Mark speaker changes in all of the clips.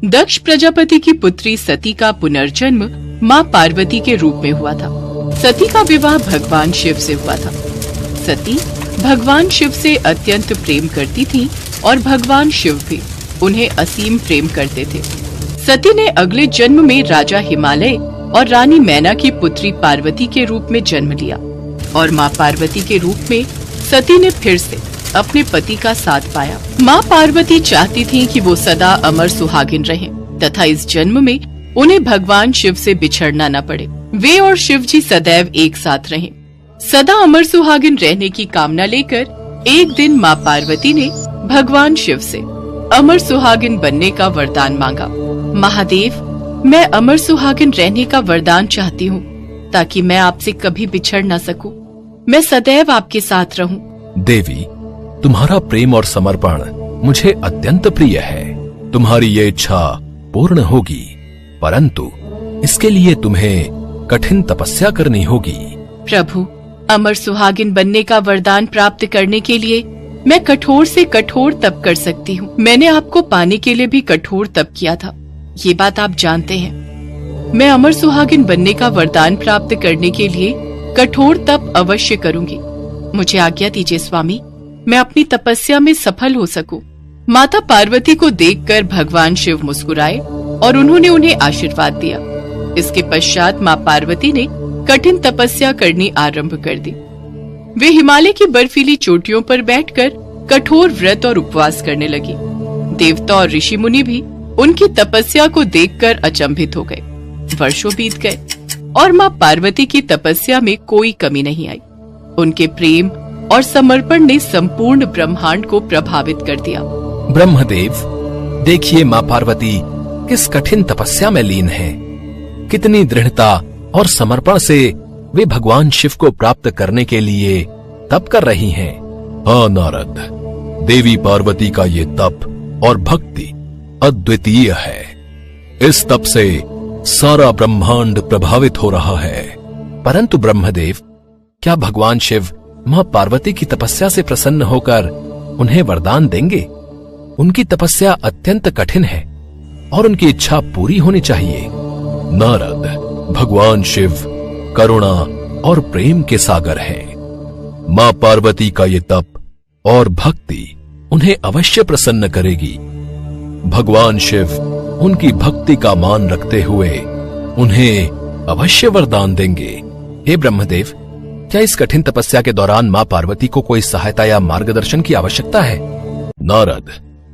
Speaker 1: दक्ष प्रजापति की पुत्री सती का पुनर्जन्म माँ पार्वती के रूप में हुआ था। सती का विवाह भगवान शिव से हुआ था। सती भगवान शिव से अत्यंत प्रेम करती थी और भगवान शिव भी उन्हें असीम प्रेम करते थे। सती ने अगले जन्म में राजा हिमालय और रानी मैना की पुत्री पार्वती के रूप में जन्म लिया और माँ पार्वती के रूप में सती ने फिर से अपने पति का साथ पाया। माँ पार्वती चाहती थीं कि वो सदा अमर सुहागिन रहें तथा इस जन्म में उन्हें भगवान शिव से बिछड़ना न पड़े। वे और शिव जी सदैव एक साथ रहें। सदा अमर सुहागिन रहने की कामना लेकर एक दिन माँ पार्वती ने भगवान शिव से अमर सुहागिन बनने का वरदान मांगा। महादेव, मैं अमर सुहागिन रहने का वरदान चाहती हूँ ताकि मैं आपसे कभी बिछड़ न सकूं। मैं सदैव आपके साथ रहूं।
Speaker 2: देवी, तुम्हारा प्रेम और समर्पण मुझे अत्यंत प्रिय है। तुम्हारी ये इच्छा पूर्ण होगी, परंतु इसके लिए तुम्हें कठिन तपस्या करनी होगी।
Speaker 1: प्रभु, अमर सुहागिन बनने का वरदान प्राप्त करने के लिए मैं कठोर से कठोर तप कर सकती हूँ। मैंने आपको पाने के लिए भी कठोर तप किया था, ये बात आप जानते हैं। मैं अमर सुहागिन बनने का वरदान प्राप्त करने के लिए कठोर तप अवश्य करूंगी। मुझे आज्ञा दीजिए स्वामी, मैं अपनी तपस्या में सफल हो सकूं। माता पार्वती को देखकर भगवान शिव मुस्कुराए और उन्होंने उन्हें आशीर्वाद दिया। इसके पश्चात माँ पार्वती ने कठिन तपस्या करनी आरंभ कर दी। वे हिमालय की बर्फीली चोटियों पर बैठकर कठोर व्रत और उपवास करने लगी। देवता और ऋषि मुनि भी उनकी तपस्या को देखकर अचंभित हो गए। वर्षों बीत गए और माँ पार्वती की तपस्या में कोई कमी नहीं आई। उनके प्रेम और समर्पण ने संपूर्ण ब्रह्मांड को प्रभावित कर दिया।
Speaker 2: ब्रह्मदेव, देखिए माँ पार्वती किस कठिन तपस्या में लीन है। कितनी दृढ़ता और समर्पण से वे भगवान शिव को प्राप्त करने के लिए तप कर रही हैं। हाँ नारद, देवी पार्वती का ये तप और भक्ति अद्वितीय है। इस तप से सारा ब्रह्मांड प्रभावित हो रहा है। परंतु ब्रह्मदेव, क्या भगवान शिव माँ पार्वती की तपस्या से प्रसन्न होकर उन्हें वरदान देंगे? उनकी तपस्या अत्यंत कठिन है और उनकी इच्छा पूरी होनी चाहिए। नारद, भगवान शिव करुणा और प्रेम के सागर हैं। माँ पार्वती का ये तप और भक्ति उन्हें अवश्य प्रसन्न करेगी। भगवान शिव उनकी भक्ति का मान रखते हुए उन्हें अवश्य वरदान देंगे। हे ब्रह्मदेव, क्या इस कठिन तपस्या के दौरान माँ पार्वती को कोई सहायता या मार्गदर्शन की आवश्यकता है? नारद,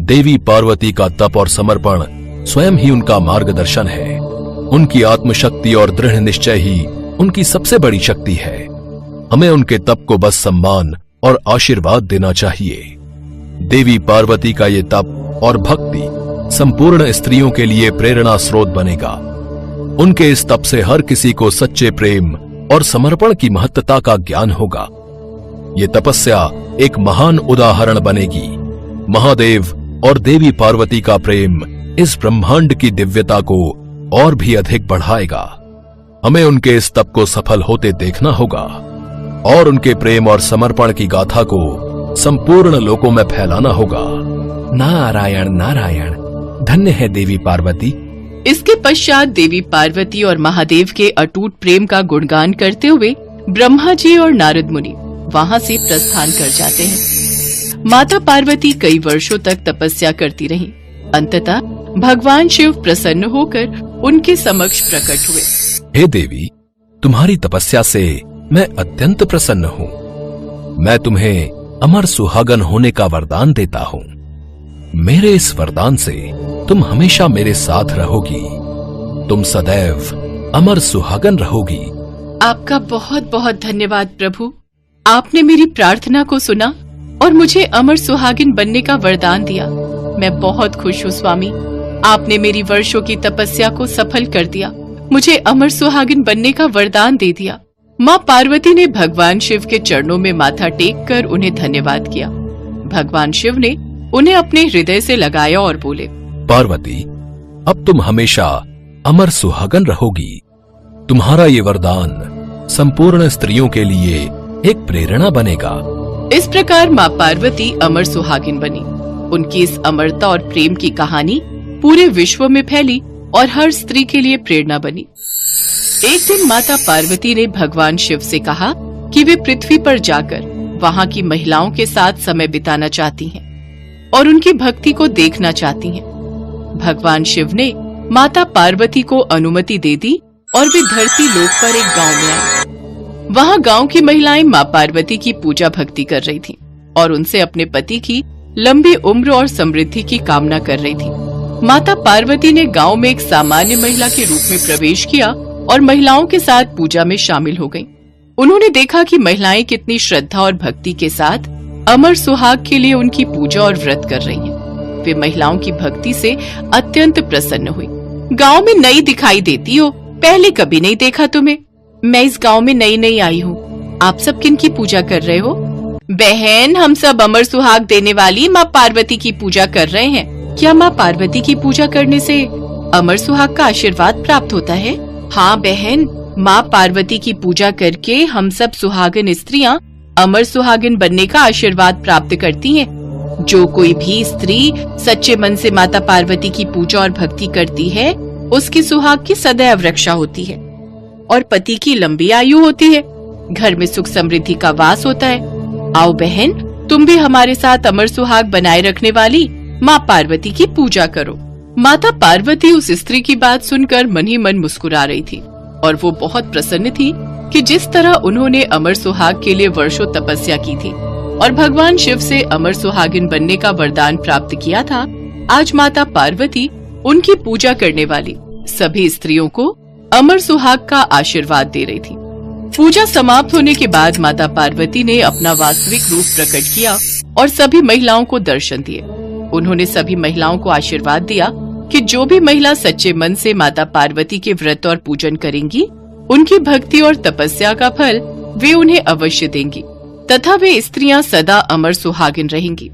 Speaker 2: देवी पार्वती का तप और समर्पण स्वयं ही उनका मार्गदर्शन है। उनकी आत्मशक्ति और दृढ़ निश्चय ही उनकी सबसे बड़ी शक्ति है। हमें उनके तप को बस सम्मान और आशीर्वाद देना चाहिए। देवी पार्वती का ये तप और भक्ति संपूर्ण स्त्रियों के लिए प्रेरणा स्रोत बनेगा। उनके इस तप से हर किसी को सच्चे प्रेम और समर्पण की महत्ता का ज्ञान होगा। ये तपस्या एक महान उदाहरण बनेगी। महादेव और देवी पार्वती का प्रेम इस ब्रह्मांड की दिव्यता को और भी अधिक बढ़ाएगा। हमें उनके इस तप को सफल होते देखना होगा और उनके प्रेम और समर्पण की गाथा को संपूर्ण लोकों में फैलाना होगा। नारायण नारायण, धन्य है देवी पार्वती।
Speaker 1: इसके पश्चात देवी पार्वती और महादेव के अटूट प्रेम का गुणगान करते हुए ब्रह्मा जी और नारद मुनि वहां से प्रस्थान कर जाते हैं। माता पार्वती कई वर्षों तक तपस्या करती रहीं। अंततः भगवान शिव प्रसन्न होकर उनके समक्ष प्रकट हुए।
Speaker 2: हे देवी, तुम्हारी तपस्या से मैं अत्यंत प्रसन्न हूँ। मैं तुम्हें अमर सुहागन होने का वरदान देता हूँ। मेरे इस वरदान से तुम हमेशा मेरे साथ रहोगी। तुम सदैव अमर सुहागन रहोगी।
Speaker 1: आपका बहुत बहुत धन्यवाद प्रभु। आपने मेरी प्रार्थना को सुना और मुझे अमर सुहागिन बनने का वरदान दिया। मैं बहुत खुश हूँ स्वामी। आपने मेरी वर्षों की तपस्या को सफल कर दिया, मुझे अमर सुहागिन बनने का वरदान दे दिया। माँ पार्वती ने भगवान शिव के चरणों में माथा टेक कर उन्हें धन्यवाद किया। भगवान शिव ने उन्हें अपने हृदय से लगाया और बोले,
Speaker 2: पार्वती, अब तुम हमेशा अमर सुहागन रहोगी। तुम्हारा ये वरदान संपूर्ण स्त्रियों के लिए एक प्रेरणा बनेगा।
Speaker 1: इस प्रकार माँ पार्वती अमर सुहागिन बनी। उनकी इस अमरता और प्रेम की कहानी पूरे विश्व में फैली और हर स्त्री के लिए प्रेरणा बनी। एक दिन माता पार्वती ने भगवान शिव से कहा कि वे पृथ्वी पर जाकर वहाँ की महिलाओं के साथ समय बिताना चाहती हैं और उनकी भक्ति को देखना चाहती हैं। भगवान शिव ने माता पार्वती को अनुमति दे दी और वे धरती लोक पर एक गांव में आई। वहाँ गांव की महिलाएं माँ पार्वती की पूजा भक्ति कर रही थीं और उनसे अपने पति की लंबी उम्र और समृद्धि की कामना कर रही थीं। माता पार्वती ने गांव में एक सामान्य महिला के रूप में प्रवेश किया और महिलाओं के साथ पूजा में शामिल हो गईं। उन्होंने देखा कि महिलाएं कितनी श्रद्धा और भक्ति के साथ अमर सुहाग के लिए उनकी पूजा और व्रत कर रही हैं। वे महिलाओं की भक्ति से अत्यंत प्रसन्न हुई। गांव में नई दिखाई देती हो, पहले कभी नहीं देखा तुम्हें। मैं इस गांव में नई आई हूँ। आप सब किन की पूजा कर रहे हो? बहन, हम सब अमर सुहाग देने वाली माँ पार्वती की पूजा कर रहे हैं। क्या माँ पार्वती की पूजा करने से अमर सुहाग का आशीर्वाद प्राप्त होता है? हाँ बहन, माँ पार्वती की पूजा करके हम सब सुहागिन स्त्रियाँ अमर सुहागिन बनने का आशीर्वाद प्राप्त करती हैं। जो कोई भी स्त्री सच्चे मन से माता पार्वती की पूजा और भक्ति करती है, उसकी सुहाग की सदैव रक्षा होती है और पति की लंबी आयु होती है। घर में सुख समृद्धि का वास होता है। आओ बहन, तुम भी हमारे साथ अमर सुहाग बनाए रखने वाली माँ पार्वती की पूजा करो। माता पार्वती उस स्त्री की बात सुनकर मन ही मन मुस्कुरा रही थी और वो बहुत प्रसन्न थी कि जिस तरह उन्होंने अमर सुहाग के लिए वर्षों तपस्या की थी और भगवान शिव से अमर सुहागिन बनने का वरदान प्राप्त किया था, आज माता पार्वती उनकी पूजा करने वाली सभी स्त्रियों को अमर सुहाग का आशीर्वाद दे रही थी। पूजा समाप्त होने के बाद माता पार्वती ने अपना वास्तविक रूप प्रकट किया और सभी महिलाओं को दर्शन दिए। उन्होंने सभी महिलाओं को आशीर्वाद दिया कि जो भी महिला सच्चे मन से माता पार्वती के व्रत और पूजन करेंगी, उनकी भक्ति और तपस्या का फल वे उन्हें अवश्य देंगी तथा वे स्त्रियां सदा अमर सुहागिन रहेंगी।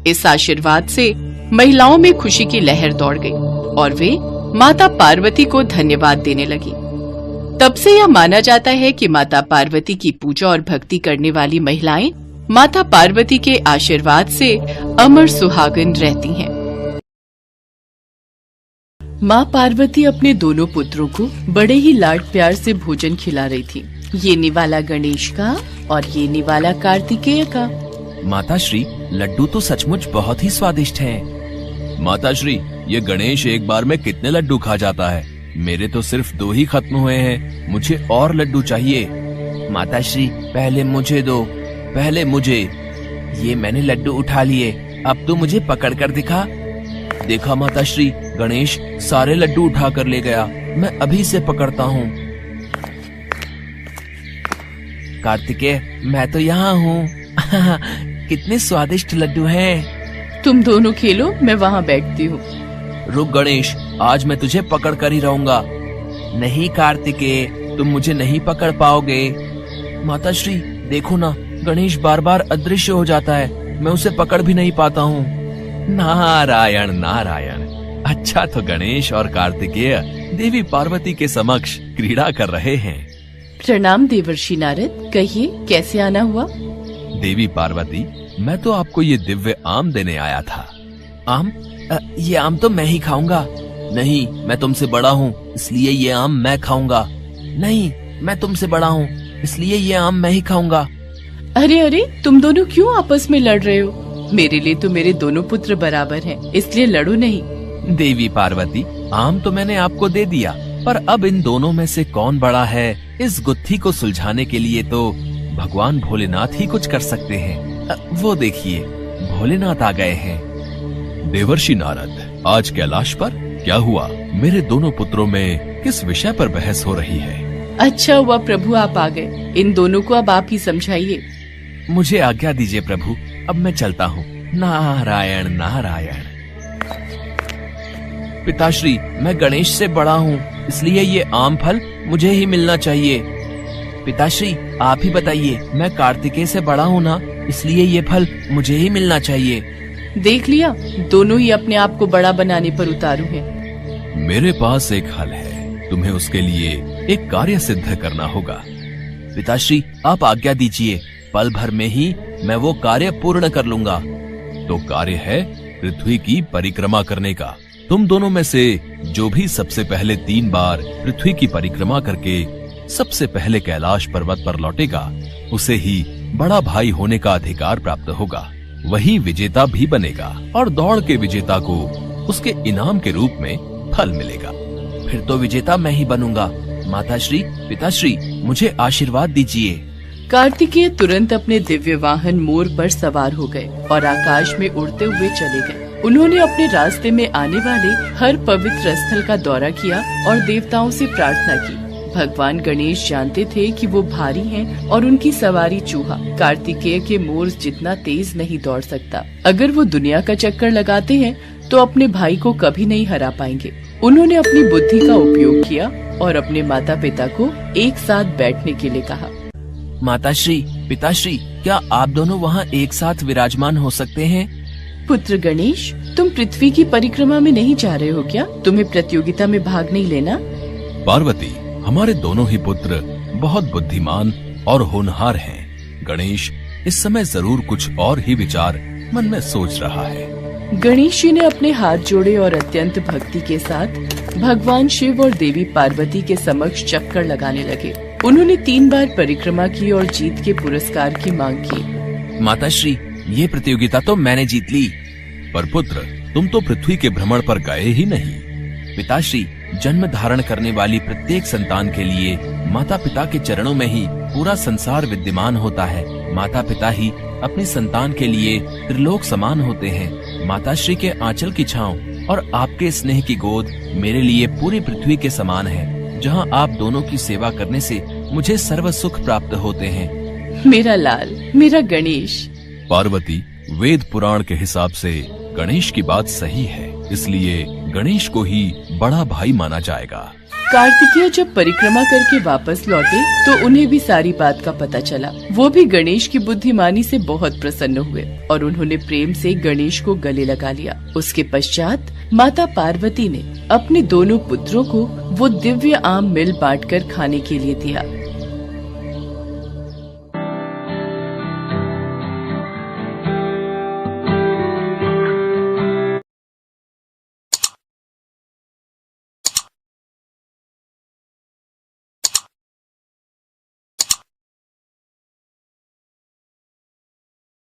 Speaker 1: इस आशीर्वाद से महिलाओं में खुशी की लहर दौड़ गई और वे माता पार्वती को धन्यवाद देने लगी। तब से यह माना जाता है कि माता पार्वती की पूजा और भक्ति करने वाली महिलाएं माता पार्वती के आशीर्वाद से अमर सुहागिन रहती हैं। माँ पार्वती अपने दोनों पुत्रों को बड़े ही लाड प्यार से भोजन खिला रही थी। ये निवाला गणेश का और ये निवाला कार्तिकेय का।
Speaker 2: माताश्री, लड्डू तो सचमुच बहुत ही स्वादिष्ट हैं। माताश्री, ये गणेश एक बार में कितने लड्डू खा जाता है? मेरे तो सिर्फ 2 ही खत्म हुए हैं, मुझे और लड्डू चाहिए। माताश्री, पहले मुझे दो, पहले मुझे। ये मैंने लड्डू उठा लिए, अब तो मुझे पकड़ कर दिखा। देखा माताश्री, गणेश सारे लड्डू उठा कर ले गया। मैं अभी से पकड़ता हूँ। कार्तिकेय, मैं तो यहाँ हूँ। कितने स्वादिष्ट लड्डू हैं।
Speaker 1: तुम दोनों खेलो, मैं वहाँ बैठती हूँ।
Speaker 2: रुक गणेश, आज मैं तुझे पकड़ कर ही रहूंगा। नहीं कार्तिकेय, तुम मुझे नहीं पकड़ पाओगे। माताश्री देखो ना, गणेश बार बार अदृश्य हो जाता है, मैं उसे पकड़ भी नहीं पाता हूँ। नारायण नारायण। अच्छा तो गणेश और कार्तिकेय देवी पार्वती के समक्ष क्रीड़ा कर रहे हैं।
Speaker 1: प्रणाम देवर्षि नारद, कहिए कैसे आना हुआ?
Speaker 2: देवी पार्वती, मैं तो आपको ये दिव्य आम देने आया था। आम? ये आम तो मैं ही खाऊंगा। नहीं, मैं तुमसे बड़ा हूँ, इसलिए ये आम मैं खाऊंगा। नहीं, मैं तुमसे बड़ा हूँ, इसलिए ये आम मैं ही खाऊंगा।
Speaker 1: अरे अरे, तुम दोनों क्यों आपस में लड़ रहे हो? मेरे लिए तो मेरे दोनों पुत्र बराबर हैं, इसलिए लड़ो नहीं।
Speaker 2: देवी पार्वती, आम तो मैंने आपको दे दिया, पर अब इन दोनों में से कौन बड़ा है, इस गुत्थी को सुलझाने के लिए तो भगवान भोलेनाथ ही कुछ कर सकते हैं। वो देखिए, भोलेनाथ आ गए हैं। देवर्षि नारद, आज कैलाश पर क्या हुआ? मेरे दोनों पुत्रों में किस विषय पर बहस हो रही है?
Speaker 1: अच्छा हुआ प्रभु आप आ गए, इन दोनों को अब आप ही समझाइए।
Speaker 2: मुझे आज्ञा दीजिए प्रभु, अब मैं चलता हूँ। नारायण नारायण। पिताश्री, मैं गणेश से बड़ा हूँ, इसलिए ये आम फल मुझे ही मिलना चाहिए। पिताश्री, आप ही बताइए, मैं कार्तिकेय से बड़ा हूँ ना, इसलिए ये फल मुझे ही मिलना चाहिए।
Speaker 1: देख लिया, दोनों ही अपने आप को बड़ा बनाने पर उतारू हैं।
Speaker 2: मेरे पास एक हल है, तुम्हें उसके लिए एक कार्य सिद्ध करना होगा। पिताश्री, आप आज्ञा दीजिए, पल भर में ही मैं वो कार्य पूर्ण कर लूंगा। तो कार्य है पृथ्वी की परिक्रमा करने का। तुम दोनों में से जो भी सबसे पहले 3 बार पृथ्वी की परिक्रमा करके सबसे पहले कैलाश पर्वत पर लौटेगा, उसे ही बड़ा भाई होने का अधिकार प्राप्त होगा। वही विजेता भी बनेगा और दौड़ के विजेता को उसके इनाम के रूप में फल मिलेगा।
Speaker 3: फिर तो विजेता मैं ही बनूंगा। माताश्री, पिताश्री, मुझे आशीर्वाद दीजिए।
Speaker 1: कार्तिकेय तुरंत अपने दिव्य वाहन मोर पर सवार हो गए और आकाश में उड़ते हुए चले गए। उन्होंने अपने रास्ते में आने वाले हर पवित्र स्थल का दौरा किया और देवताओं से प्रार्थना की। भगवान गणेश जानते थे कि वो भारी हैं और उनकी सवारी चूहा कार्तिकेय के मोर जितना तेज नहीं दौड़ सकता। अगर वो दुनिया का चक्कर लगाते हैं तो अपने भाई को कभी नहीं हरा पाएंगे। उन्होंने अपनी बुद्धि का उपयोग किया और अपने माता पिता को एक साथ बैठने के लिए कहा।
Speaker 3: माताश्री, पिताश्री, क्या आप दोनों वहाँ एक साथ विराजमान हो सकते हैं?
Speaker 1: पुत्र गणेश, तुम पृथ्वी की परिक्रमा में नहीं जा रहे हो क्या? तुम्हें प्रतियोगिता में भाग नहीं लेना?
Speaker 2: पार्वती, हमारे दोनों ही पुत्र बहुत बुद्धिमान और होनहार हैं। गणेश इस समय जरूर कुछ और ही विचार मन में सोच रहा है।
Speaker 1: गणेश जी ने अपने हाथ जोड़े और अत्यंत भक्ति के साथ भगवान शिव और देवी पार्वती के समक्ष चक्कर लगाने लगे। उन्होंने 3 बार परिक्रमा की और जीत के पुरस्कार की मांग की।
Speaker 3: माताश्री, ये प्रतियोगिता तो मैंने जीत ली।
Speaker 2: पर पुत्र, तुम तो पृथ्वी के भ्रमण पर गए ही नहीं।
Speaker 3: पिताश्री, जन्म धारण करने वाली प्रत्येक संतान के लिए माता पिता के चरणों में ही पूरा संसार विद्यमान होता है। माता पिता ही अपनी संतान के लिए त्रिलोक समान होते हैं। माताश्री के आंचल की छांव और आपके स्नेह की गोद मेरे लिए पूरी पृथ्वी के समान है, जहां आप दोनों की सेवा करने से मुझे सर्व सुख प्राप्त होते हैं।
Speaker 1: मेरा लाल, मेरा गणेश।
Speaker 2: पार्वती, वेद पुराण के हिसाब से गणेश की बात सही है, इसलिए गणेश को ही बड़ा भाई माना जाएगा।
Speaker 1: कार्तिकेय जब परिक्रमा करके वापस लौटे तो उन्हें भी सारी बात का पता चला। वो भी गणेश की बुद्धिमानी से बहुत प्रसन्न हुए और उन्होंने प्रेम से गणेश को गले लगा लिया। उसके पश्चात माता पार्वती ने अपने दोनों पुत्रों को वो दिव्य आम मिल बांटकर खाने के लिए दिया।